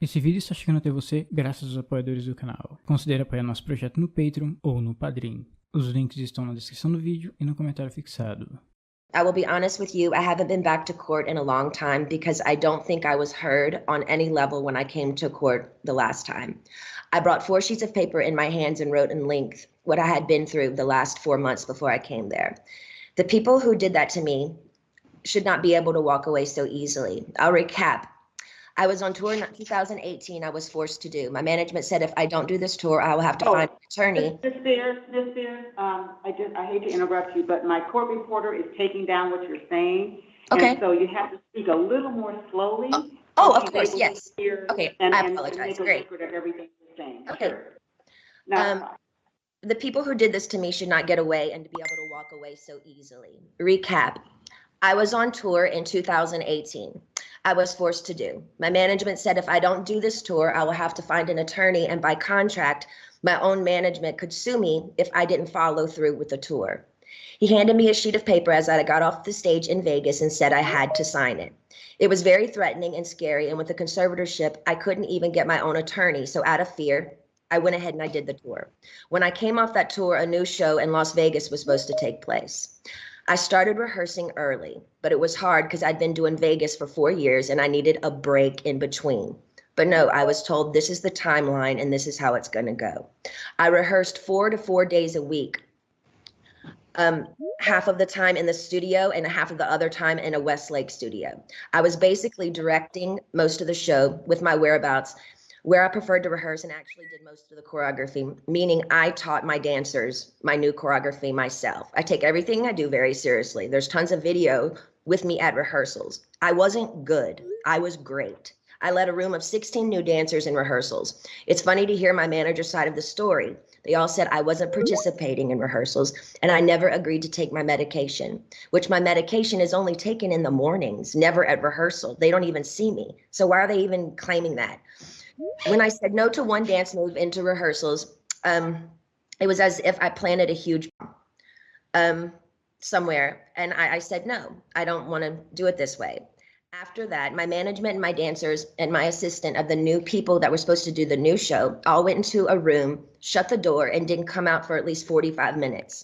Esse vídeo está chegando até você graças aos apoiadores do canal. Considere apoiar nosso projeto no Patreon ou no Padrim. Os links estão na descrição do vídeo e no comentário fixado. I will be honest with you, I haven't been back to court in a long time because I don't think I was heard on any level when I came to court the last time. I brought 4 sheets of paper in my hands and wrote in length what I had been through the last 4 months before I came there. The people who did that to me should not be able to walk away so easily. I'll recap. I was on tour in 2018. I was forced to do. My management said if I don't do this tour, I will have to find an attorney. Ms. Spears, I hate to interrupt you, but my court reporter is taking down what you're saying. Okay. And so you have to speak a little more slowly. Of course, yes. Okay, I apologize. Great. Everything you're saying. Okay. Sure. Now, the people who did this to me should not get away and to be able to walk away so easily. Recap. I was on tour in 2018. I was forced to do. My management said if I don't do this tour, I will have to find an attorney, and by contract, my own management could sue me if I didn't follow through with the tour. He handed me a sheet of paper as I got off the stage in Vegas and said I had to sign it. It was very threatening and scary, and with the conservatorship, I couldn't even get my own attorney, so out of fear, I went ahead and I did the tour. When I came off that tour, a new show in Las Vegas was supposed to take place. I started rehearsing early, but it was hard because I'd been doing Vegas for 4 years and I needed a break in between. But no, I was told this is the timeline and this is how it's going to go. I rehearsed 4 to 4 days a week, half of the time in the studio and half of the other time in a Westlake studio. I was basically directing most of the show with my whereabouts, where I preferred to rehearse, and actually did most of the choreography, meaning I taught my dancers my new choreography myself. I take everything I do very seriously. There's tons of video with me at rehearsals. I wasn't good. I was great. I led a room of 16 new dancers in rehearsals. It's funny to hear my manager's side of the story. They all said I wasn't participating in rehearsals and I never agreed to take my medication, which my medication is only taken in the mornings, never at rehearsal. They don't even see me. So why are they even claiming that? When I said no to one dance move into rehearsals, it was as if I planted a huge bomb somewhere. And I said, no, I don't want to do it this way. After that, my management and my dancers and my assistant of the new people that were supposed to do the new show all went into a room, shut the door, and didn't come out for at least 45 minutes.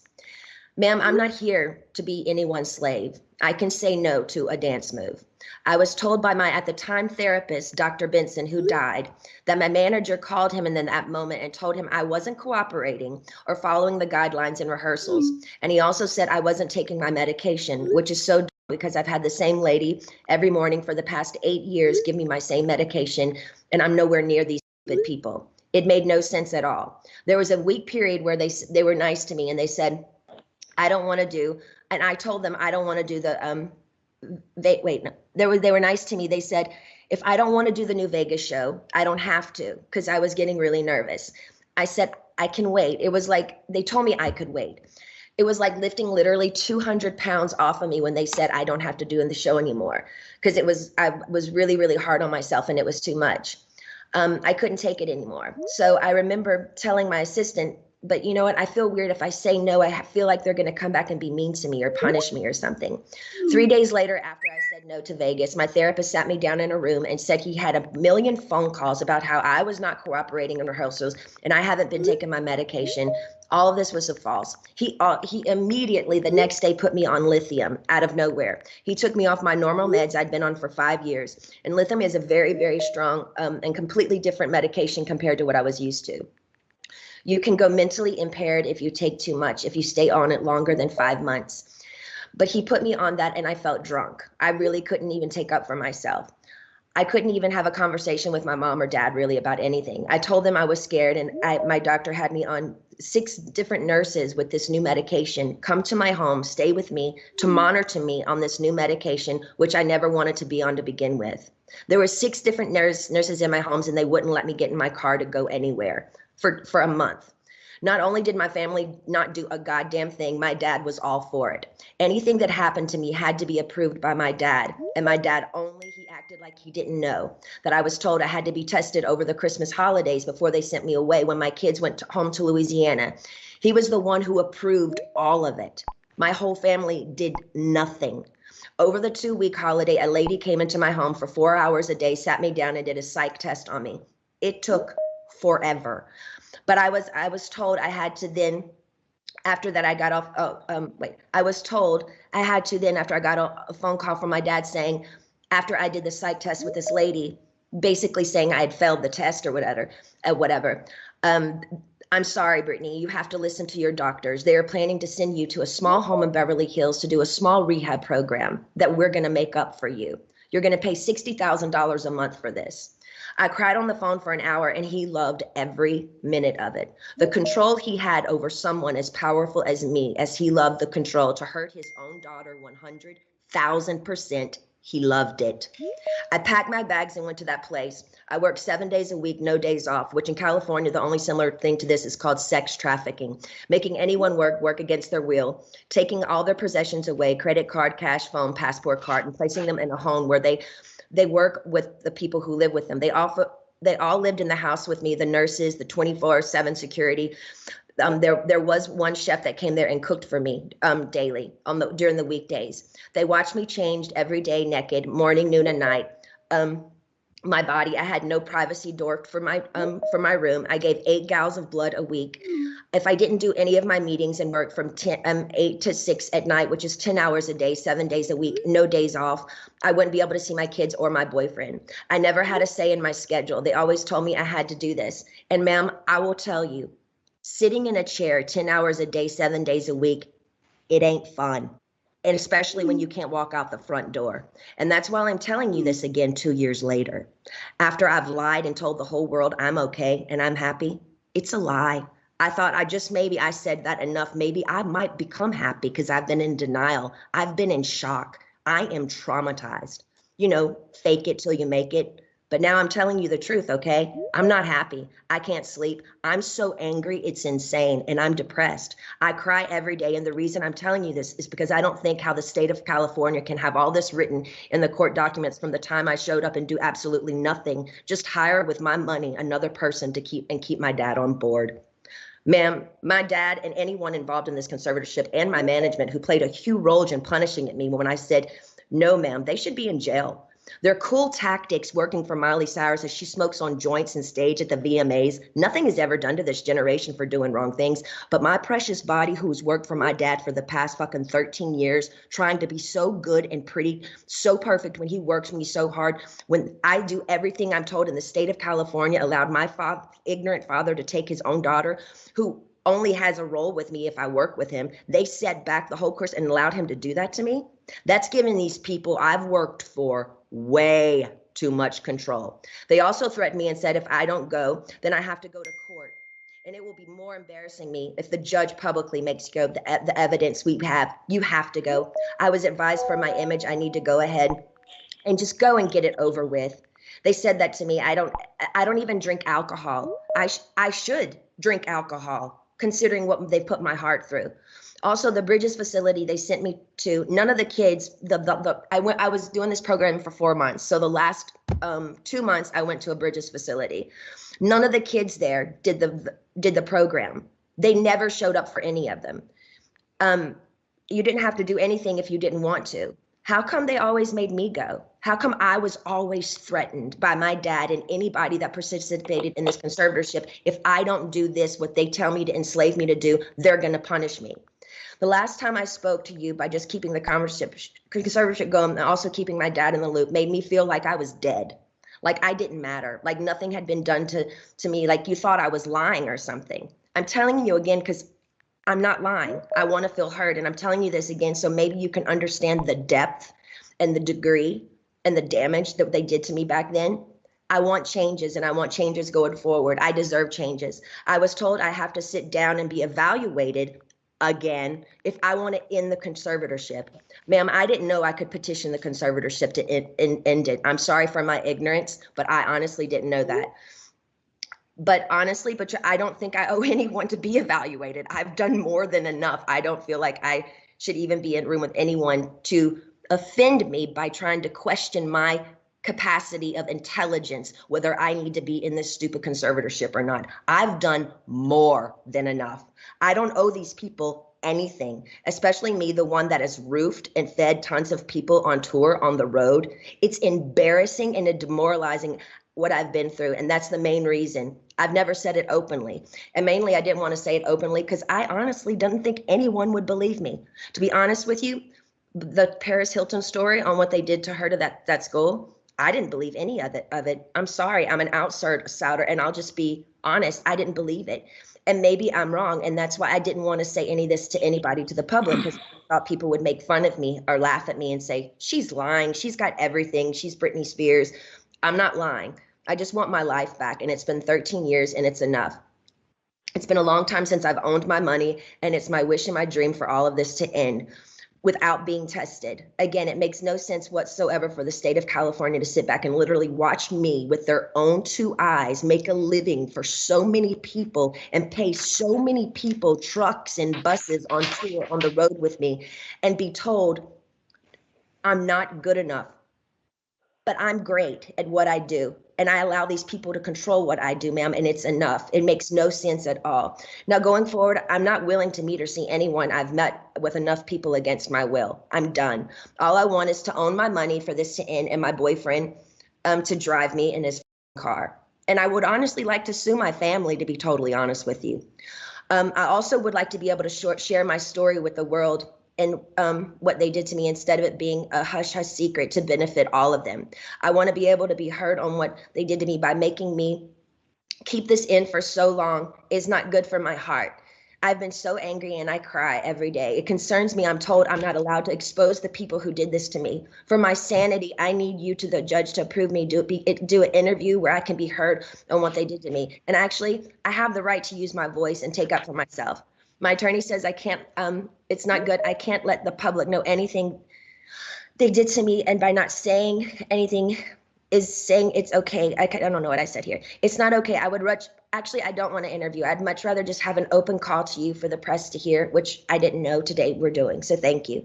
Ma'am, I'm not here to be anyone's slave. I can say no to a dance move. I was told by my, at the time, therapist, Dr. Benson, who died, that my manager called him in that moment and told him I wasn't cooperating or following the guidelines in rehearsals. And he also said I wasn't taking my medication, which is so dumb because I've had the same lady every morning for the past 8 years give me my same medication, and I'm nowhere near these stupid people. It made no sense at all. There was a week period where they were nice to me and they said, I don't want to do, and I told them I don't want to do the, they were nice to me. They said, if I don't want to do the new Vegas show, I don't have to, because I was getting really nervous. I said, I can wait. It was like, they told me I could wait. It was like lifting literally 200 pounds off of me when they said I don't have to do the show anymore, because I was really, really hard on myself and it was too much. I couldn't take it anymore. So I remember telling my assistant, but you know what? I feel weird if I say no. I feel like they're going to come back and be mean to me or punish me or something. 3 days later, after I said no to Vegas, my therapist sat me down in a room and said he had a million phone calls about how I was not cooperating in rehearsals and I haven't been taking my medication. All of this was false. He immediately the next day put me on lithium out of nowhere. He took me off my normal meds I'd been on for 5 years. And lithium is a very, very strong and completely different medication compared to what I was used to. You can go mentally impaired if you take too much, if you stay on it longer than 5 months. But he put me on that and I felt drunk. I really couldn't even take up for myself. I couldn't even have a conversation with my mom or dad really about anything. I told them I was scared and my doctor had me on 6 different nurses with this new medication come to my home, stay with me, to monitor me on this new medication, which I never wanted to be on to begin with. There were 6 different nurses in my homes and they wouldn't let me get in my car to go anywhere for a month. Not only did my family not do a goddamn thing, my dad was all for it. Anything that happened to me had to be approved by my dad, and my dad only, he acted like he didn't know that I was told I had to be tested over the Christmas holidays before they sent me away when my kids went home to Louisiana. He was the one who approved all of it. My whole family did nothing. Over the 2-week holiday, a lady came into my home for 4 hours a day, sat me down and did a psych test on me. It took forever. But I was told I had to then, after that I got off, I was told I had to then, after I got a phone call from my dad saying, after I did the psych test with this lady, basically saying I had failed the test or whatever. I'm sorry, Britney, you have to listen to your doctors. They are planning to send you to a small home in Beverly Hills to do a small rehab program that we're going to make up for you. You're going to pay $60,000 a month for this. I cried on the phone for an hour and he loved every minute of it. The control he had over someone as powerful as me, as he loved the control to hurt his own daughter 100,000%, he loved it. I packed my bags and went to that place. I worked 7 days a week, no days off, which in California, the only similar thing to this is called sex trafficking, making anyone work against their will, taking all their possessions away, credit card, cash, phone, passport card, and placing them in a home where they work with the people who live with them. They all lived in the house with me, the nurses, the 24/7 security. There was one chef that came there and cooked for me daily during the weekdays. They watched me changed every day, naked, morning, noon, and night. My body, I had no privacy door for my room. I gave 8 gallons of blood a week. If I didn't do any of my meetings and work from 8 to 6 at night, which is 10 hours a day, 7 days a week, no days off, I wouldn't be able to see my kids or my boyfriend. I never had a say in my schedule. They always told me I had to do this. And ma'am, I will tell you, sitting in a chair 10 hours a day, 7 days a week, it ain't fun. And especially when you can't walk out the front door. And that's why I'm telling you this again 2 years later. After I've lied and told the whole world I'm okay and I'm happy, it's a lie. I thought maybe I said that enough. Maybe I might become happy because I've been in denial. I've been in shock. I am traumatized. Fake it till you make it. But now I'm telling you the truth, okay? I'm not happy. I can't sleep. I'm so angry, it's insane, and I'm depressed. I cry every day, and the reason I'm telling you this is because I don't think how the state of California can have all this written in the court documents from the time I showed up and do absolutely nothing, just hire with my money another person to keep my dad on board. Ma'am, my dad and anyone involved in this conservatorship and my management who played a huge role in punishing at me when I said, no, ma'am, they should be in jail. They're cool tactics working for Miley Cyrus as she smokes on joints and stage at the VMAs. Nothing is ever done to this generation for doing wrong things. But my precious body, who's worked for my dad for the past fucking 13 years, trying to be so good and pretty, so perfect when he works me so hard, when I do everything I'm told in the state of California, allowed my ignorant father to take his own daughter, who only has a role with me if I work with him. They set back the whole course and allowed him to do that to me. That's giving these people I've worked for way too much control. They also threatened me and said, if I don't go, then I have to go to court. And it will be more embarrassing me if the judge publicly makes go the evidence we have. You have to go. I was advised for my image, I need to go ahead and just go and get it over with. They said that to me. I don't even drink alcohol. I should drink alcohol, considering what they put my heart through. Also, the Bridges facility they sent me to, none of the kids, I was doing this program for 4 months. So the last 2 months I went to a Bridges facility. None of the kids there did the program. They never showed up for any of them. You didn't have to do anything if you didn't want to. How come they always made me go? How come I was always threatened by my dad and anybody that participated in this conservatorship? If I don't do this, what they tell me to enslave me to do, they're going to punish me. The last time I spoke to you, by just keeping the conservatorship going and also keeping my dad in the loop, made me feel like I was dead, like I didn't matter, like nothing had been done to me, like you thought I was lying or something. I'm telling you again because I'm not lying. I want to feel heard, and I'm telling you this again so maybe you can understand the depth and the degree and the damage that they did to me back then. I want changes, and I want changes going forward. I deserve changes. I was told I have to sit down and be evaluated again if I want to end the conservatorship. Ma'am, I didn't know I could petition the conservatorship to end it. I'm sorry for my ignorance, but I honestly didn't know that. But honestly, I don't think I owe anyone to be evaluated. I've done more than enough. I don't feel like I should even be in a room with anyone to offend me by trying to question my capacity of intelligence, whether I need to be in this stupid conservatorship or not. I've done more than enough. I don't owe these people anything, especially me, the one that has roofed and fed tons of people on tour on the road. It's embarrassing and demoralizing what I've been through. And that's the main reason I've never said it openly. And mainly I didn't want to say it openly because I honestly didn't think anyone would believe me. To be honest with you, the Paris Hilton story on what they did to her to that school, I didn't believe any of it. I'm sorry, I'm an outsider, and I'll just be honest, I didn't believe it. And maybe I'm wrong, and that's why I didn't want to say any of this to anybody, to the public, because I thought people would make fun of me or laugh at me and say, she's lying, she's got everything, she's Britney Spears. I'm not lying. I just want my life back, and it's been 13 years, and it's enough. It's been a long time since I've owned my money, and it's my wish and my dream for all of this to end without being tested. Again, it makes no sense whatsoever for the state of California to sit back and literally watch me with their own two eyes make a living for so many people and pay so many people trucks and buses on tour on the road with me and be told I'm not good enough, but I'm great at what I do. And I allow these people to control what I do, ma'am, and it's enough. It makes no sense at all. Now, going forward, I'm not willing to meet or see anyone I've met with enough people against my will. I'm done. All I want is to own my money for this to end and my boyfriend to drive me in his car. And I would honestly like to sue my family, to be totally honest with you. I also would like to be able to share my story with the world and what they did to me, instead of it being a hush-hush secret to benefit all of them. I want to be able to be heard on what they did to me by making me keep this in for so long is not good for my heart. I've been so angry and I cry every day. It concerns me. I'm told I'm not allowed to expose the people who did this to me. For my sanity, I need you, to the judge, to approve me, do an interview where I can be heard on what they did to me. And actually, I have the right to use my voice and take up for myself. My attorney says I can't, it's not good. I can't let the public know anything they did to me. And by not saying anything is saying it's okay. I don't know what I said here. It's not okay. Actually, I don't want to interview. I'd much rather just have an open call to you for the press to hear, which I didn't know today we're doing. So thank you.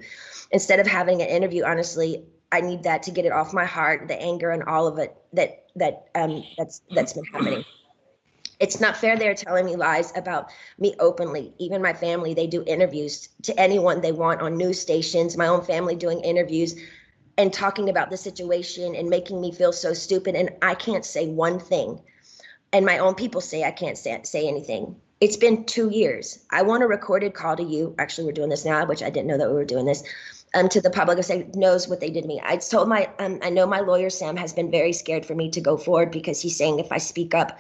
Instead of having an interview, honestly, I need that to get it off my heart, the anger and all of it that's been happening. It's not fair they're telling me lies about me openly. Even my family, they do interviews to anyone they want on news stations, my own family doing interviews and talking about the situation and making me feel so stupid. And I can't say one thing. And my own people say I can't say anything. It's been 2 years. I want a recorded call to you. Actually, we're doing this now, which I didn't know that we were doing this. To the public, who knows what they did to me. I told I know my lawyer, Sam, has been very scared for me to go forward because he's saying if I speak up,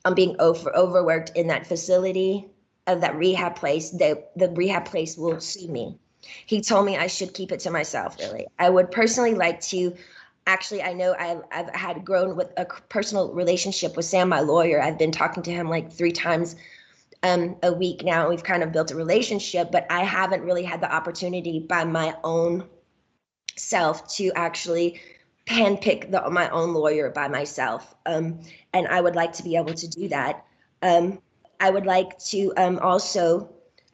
I'm being overworked in that facility of that rehab place. The rehab place will sue me. He told me I should keep it to myself, really. I would personally like to, actually, I know I've had grown with a personal relationship with Sam, my lawyer. I've been talking to him like 3 times a week now. We've kind of built a relationship, but I haven't really had the opportunity by my own self to actually handpick my own lawyer by myself. And I would like to be able to do that. I would like to also,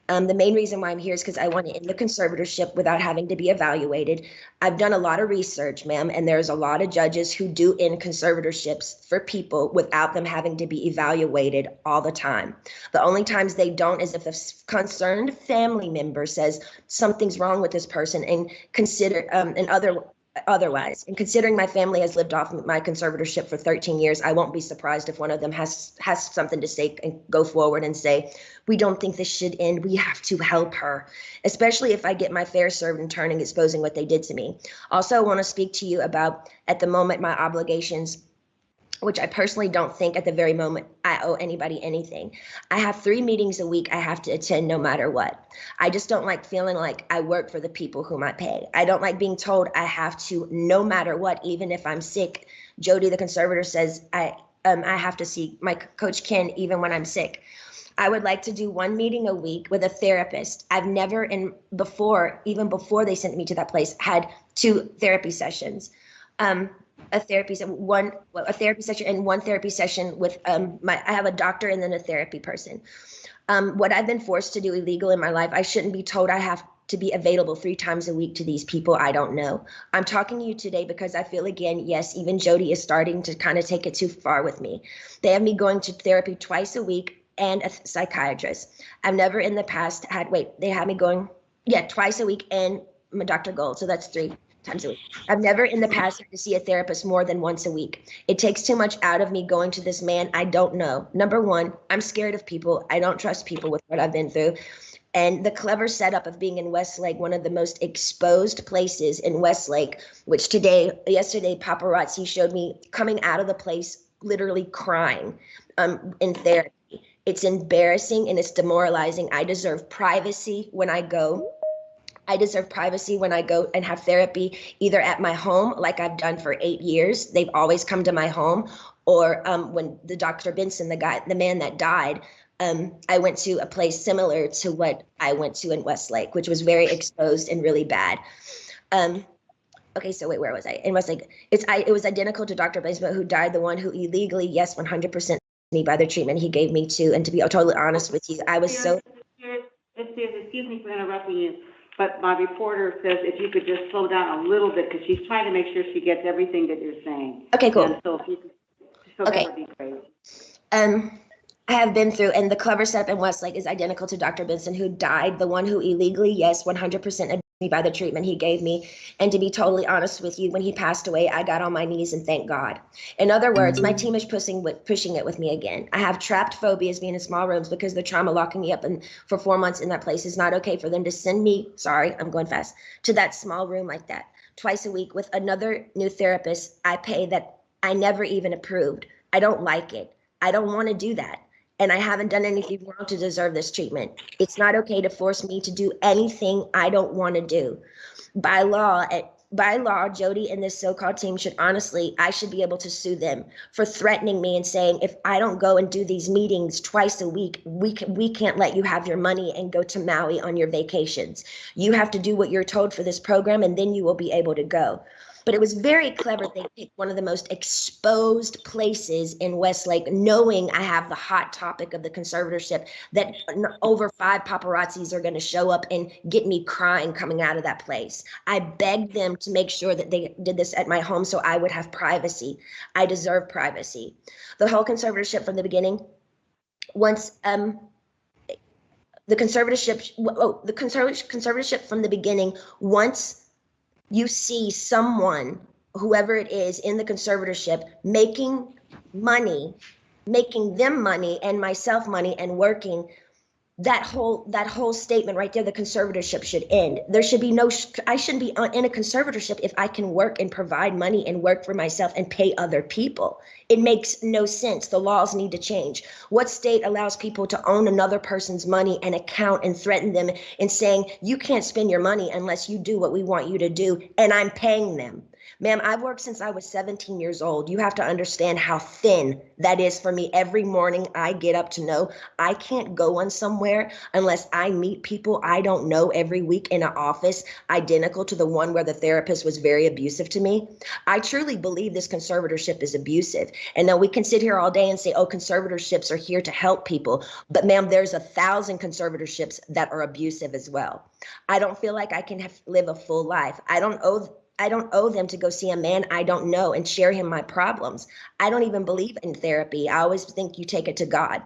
the main reason why I'm here is because I want to end the conservatorship without having to be evaluated. I've done a lot of research, ma'am, and there's a lot of judges who do end conservatorships for people without them having to be evaluated all the time. The only times they don't is if a concerned family member says something's wrong with this person and otherwise. And considering my family has lived off my conservatorship for 13 years, I won't be surprised if one of them has something to say and go forward and say, we don't think this should end. We have to help her, especially if I get my fair served in turning, exposing what they did to me. Also, I want to speak to you about, at the moment, my obligations, which I personally don't think at the very moment I owe anybody anything. I have 3 meetings a week I have to attend no matter what. I just don't like feeling like I work for the people whom I pay. I don't like being told I have to, no matter what, even if I'm sick. Jody, the conservator, says I have to see my coach Ken even when I'm sick. I would like to do 1 meeting a week with a therapist. I've never, even before they sent me to that place, had 2 therapy sessions. A therapy session and 1 therapy session with I have a doctor and then a therapy person. What I've been forced to do illegal in my life, I shouldn't be told I have to be available 3 times a week to these people I don't know. I'm talking to you today because I feel, again, yes, even Jody is starting to kind of take it too far with me. They have me going to therapy twice a week and a psychiatrist. I've never in the past they had me going, twice a week and my Dr. Gold. So that's 3 times a week. I've never in the past had to see a therapist more than once a week. It takes too much out of me going to this man I don't know. Number one, I'm scared of people. I don't trust people with what I've been through. And the clever setup of being in Westlake, one of the most exposed places in Westlake, which yesterday, paparazzi showed me coming out of the place, literally crying in therapy. It's embarrassing and it's demoralizing. I deserve privacy when I go. I deserve privacy when I go and have therapy, either at my home, like I've done for 8 years. They've always come to my home. Or when the Dr. Benson, the man that died, I went to a place similar to what I went to in Westlake, which was very exposed and really bad. Okay, so wait, where was I? In Westlake, it was identical to Dr. Benson, who died, the one who illegally, 100% me by the treatment he gave me to. And to be totally honest with you, I was so. Excuse me for interrupting you, but my reporter says if you could just slow down a little bit because she's trying to make sure she gets everything that you're saying. Okay, cool. And so if you could, Okay. That would be great. I have been through, and the clever setup in Westlake is identical to Dr. Benson, who died, the one who illegally, 100% abused me by the treatment he gave me. And to be totally honest with you, when he passed away, I got on my knees and thanked God. In other words, my team is pushing it with me again. I have trapped phobias being in small rooms because the trauma locking me up for 4 months in that place. Is not okay for them to send me, sorry, I'm going fast, to that small room like that twice a week with another new therapist I pay that I never even approved. I don't like it. I don't want to do that. And I haven't done anything wrong to deserve this treatment. It's not okay to force me to do anything I don't want to do. By law, Jody and this so-called team I should be able to sue them for threatening me and saying, if I don't go and do these meetings twice a week, we can't let you have your money and go to Maui on your vacations. You have to do what you're told for this program, and then you will be able to go. But it was very clever. They picked one of the most exposed places in Westlake, knowing I have the hot topic of the conservatorship, that over 5 paparazzis are going to show up and get me crying coming out of that place. I begged them to make sure that they did this at my home so I would have privacy. I deserve privacy. The whole conservatorship from the beginning, once the conservatorship from the beginning, once you see someone, whoever it is in the conservatorship, making them money and myself money and working, that whole statement right there, the conservatorship should end. There should be I shouldn't be in a conservatorship if I can work and provide money and work for myself and pay other people. It makes no sense. The laws need to change. What state allows people to own another person's money and account and threaten them and saying, you can't spend your money unless you do what we want you to do, and I'm paying them? Ma'am, I've worked since I was 17 years old. You have to understand how thin that is for me. Every morning I get up to know I can't go on somewhere unless I meet people I don't know every week in an office identical to the one where the therapist was very abusive to me. I truly believe this conservatorship is abusive. And now we can sit here all day and say, oh, conservatorships are here to help people. But ma'am, there's 1,000 conservatorships that are abusive as well. I don't feel like I can live a full life. I don't owe them to go see a man I don't know and share him my problems. I don't even believe in therapy. I always think you take it to God.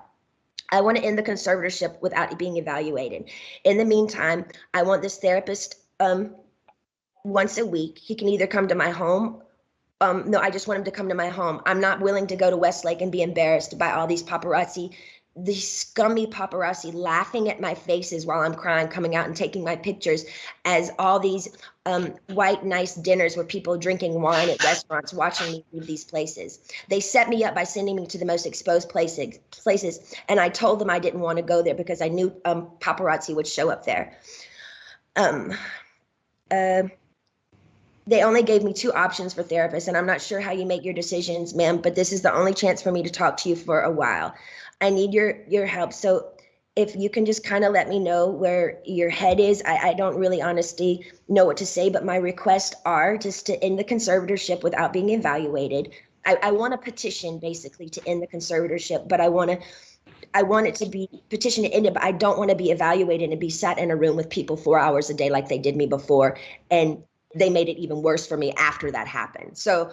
I want to end the conservatorship without being evaluated. In the meantime, I want this therapist once a week. He can either come to my home. No, I just want him to come to my home. I'm not willing to go to Westlake and be embarrassed by all these paparazzi, these scummy paparazzi laughing at my faces while I'm crying, coming out and taking my pictures as all these white, nice dinners where people drinking wine at restaurants, watching me leave these places. They set me up by sending me to the most exposed places. And I told them I didn't want to go there because I knew paparazzi would show up there. They only gave me 2 options for therapists, and I'm not sure how you make your decisions, ma'am, but this is the only chance for me to talk to you for a while. I need your help. So if you can just kind of let me know where your head is. I don't really honestly know what to say, but my requests are just to end the conservatorship without being evaluated. I want a petition basically to end the conservatorship, but I want it to be petition to end it, but I don't want to be evaluated and be sat in a room with people 4 hours a day like they did me before. And they made it even worse for me after that happened. So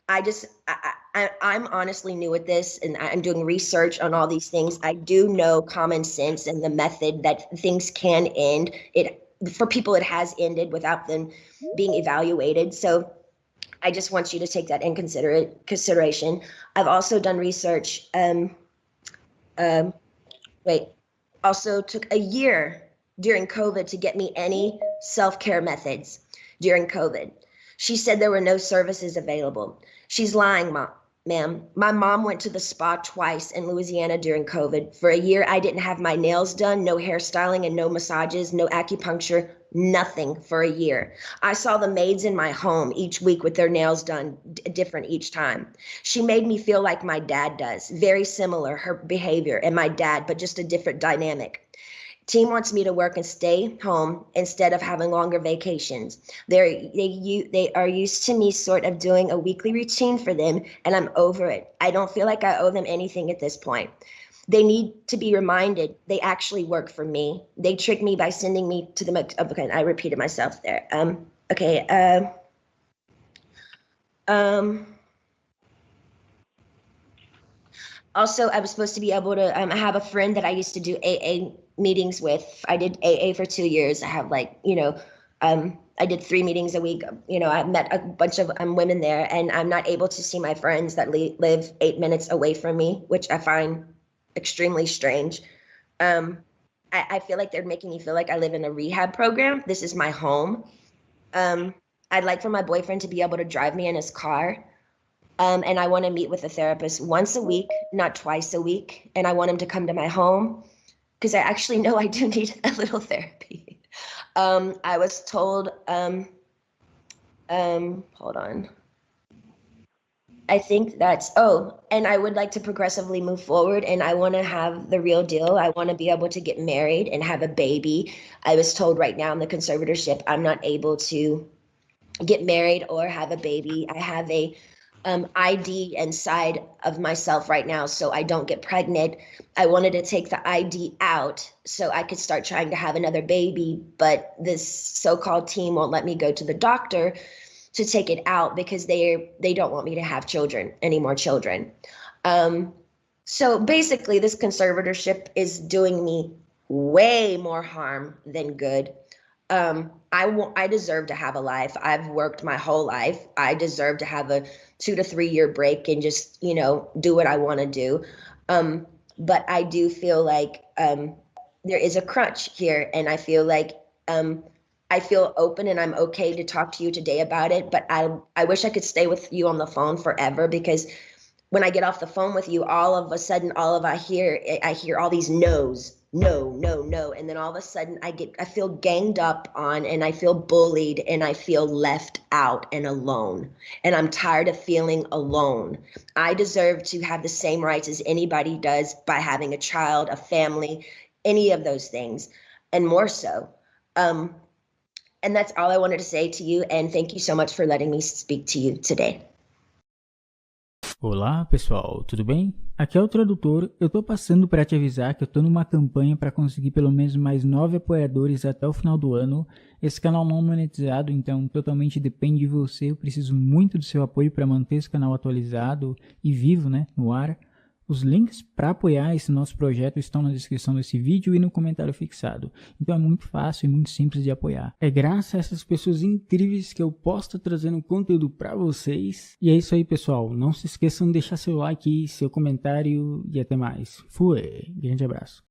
I'm honestly new at this, and I'm doing research on all these things. I do know common sense and the method that things can end. For people, it has ended without them being evaluated. So I just want you to take that in consideration. I've also done research. Also took a year during COVID to get me any self-care methods during COVID. She said there were no services available. She's lying, ma'am. My mom went to the spa twice in Louisiana during COVID. For a year, I didn't have my nails done, no hairstyling and no massages, no acupuncture, nothing for a year. I saw the maids in my home each week with their nails done different each time. She made me feel like my dad does, very similar, her behavior and my dad, but just a different dynamic. Team wants me to work and stay home instead of having longer vacations. They are used to me sort of doing a weekly routine for them, and I'm over it. I don't feel like I owe them anything at this point. They need to be reminded they actually work for me. They trick me by sending me to the, okay, I repeated myself there. Also, I was supposed to be able to have a friend that I used to do AA meetings with. I did AA for 2 years. I have I did 3 meetings a week. I met a bunch of women there, and I'm not able to see my friends that live 8 minutes away from me, which I find extremely strange. I feel like they're making me feel like I live in a rehab program. This is my home. I'd like for my boyfriend to be able to drive me in his car. And I want to meet with a therapist once a week, not twice a week. And I want him to come to my home because I actually know I do need a little therapy. I was told, hold on. I think that's, and I would like to progressively move forward, and I want to have the real deal. I want to be able to get married and have a baby. I was told right now in the conservatorship, I'm not able to get married or have a baby. I have a ID inside of myself right now, so I don't get pregnant. I wanted to take the ID out so I could start trying to have another baby, but this so-called team won't let me go to the doctor to take it out because they don't want me to have any more children. So basically, this conservatorship is doing me way more harm than good. I deserve to have a life. I've worked my whole life. I deserve to have a 2 to 3 year break and just, do what I want to do. But I do feel like there is a crunch here, and I feel like I feel open and I'm okay to talk to you today about it. But I wish I could stay with you on the phone forever, because when I get off the phone with you, all of a sudden, I hear all these no's. No. And then all of a sudden I feel ganged up on, and I feel bullied, and I feel left out and alone. And I'm tired of feeling alone. I deserve to have the same rights as anybody does by having a child, a family, any of those things, and more so. And that's all I wanted to say to you. And thank you so much for letting me speak to you today. Olá pessoal, tudo bem? Aqui é o Tradutor. Eu tô passando para te avisar que eu tô numa campanha para conseguir pelo menos mais 9 apoiadores até o final do ano. Esse canal não é monetizado, então totalmente depende de você. Eu preciso muito do seu apoio para manter esse canal atualizado e vivo, no ar. Os links para apoiar esse nosso projeto estão na descrição desse vídeo e no comentário fixado. Então é muito fácil e muito simples de apoiar. É graças a essas pessoas incríveis que eu posso estar trazendo conteúdo para vocês. E é isso aí, pessoal. Não se esqueçam de deixar seu like, seu comentário e até mais. Fui! Grande abraço.